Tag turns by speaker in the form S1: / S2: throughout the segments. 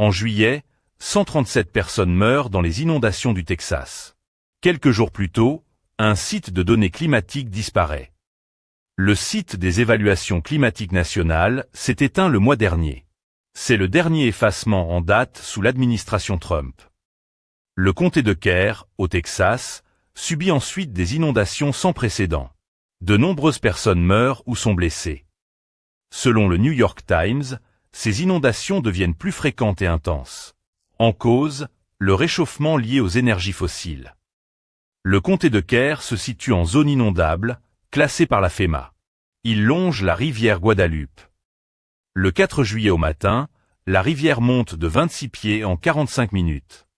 S1: En juillet, 137 personnes meurent dans les inondations du Texas. Quelques jours plus tôt, un site de données climatiques disparaît. Le site des évaluations climatiques nationales s'est éteint le mois dernier. C'est le dernier effacement en date sous l'administration Trump. Le comté de Kerr, au Texas, subit ensuite des inondations sans précédent. De nombreuses personnes meurent ou sont blessées. Selon le New York Times, ces inondations deviennent plus fréquentes et intenses. En cause, le réchauffement lié aux énergies fossiles. Le comté de Kerr se situe en zone inondable, classée par la FEMA. Il longe la rivière Guadalupe. Le 4 juillet au matin, la rivière monte de 26 pieds en 45 minutes.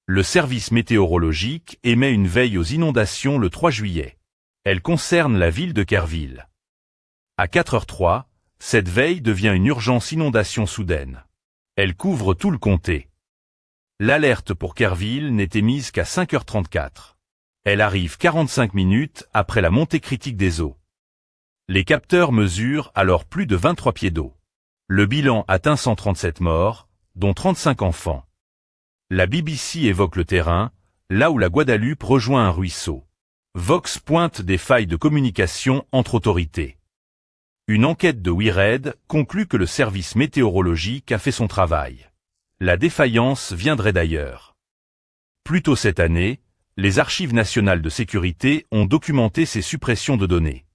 S1: Le service météorologique émet une veille aux inondations le 3 juillet. Elle concerne la ville de Kerrville. À 4h03, cette veille devient une urgence inondation soudaine. Elle couvre tout le comté. L'alerte pour Kerrville n'est émise qu'à 5h34. Elle arrive 45 minutes après la montée critique des eaux. Les capteurs mesurent alors plus de 23 pieds d'eau. Le bilan atteint 137 morts, dont 35 enfants. La BBC évoque le terrain, là où la Guadeloupe rejoint un ruisseau. Vox pointe des failles de communication entre autorités. Une enquête de WeRed conclut que le service météorologique a fait son travail. La défaillance viendrait d'ailleurs. Plus tôt cette année, les archives nationales de sécurité ont documenté ces suppressions de données.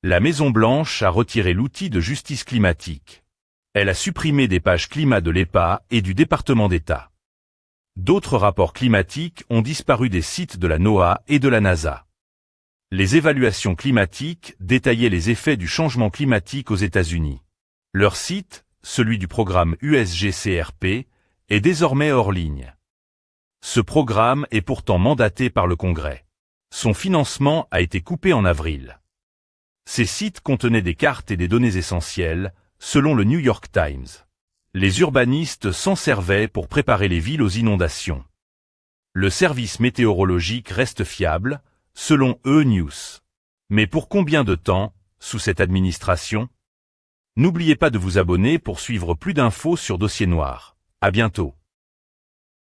S1: La Maison-Blanche a retiré l'outil de justice climatique. Elle a supprimé des pages climat de l'EPA et du département d'État. D'autres rapports climatiques ont disparu des sites de la NOAA et de la NASA. Les évaluations climatiques détaillaient les effets du changement climatique aux États-Unis. Leur site, celui du programme USGCRP, est désormais hors ligne. Ce programme est pourtant mandaté par le Congrès. Son financement a été coupé en avril. Ces sites contenaient des cartes et des données essentielles, selon le New York Times. Les urbanistes s'en servaient pour préparer les villes aux inondations. Le service météorologique reste fiable, selon E-News. Mais pour combien de temps, sous cette administration? N'oubliez pas de vous abonner pour suivre plus d'infos sur Dossier Noir. À bientôt.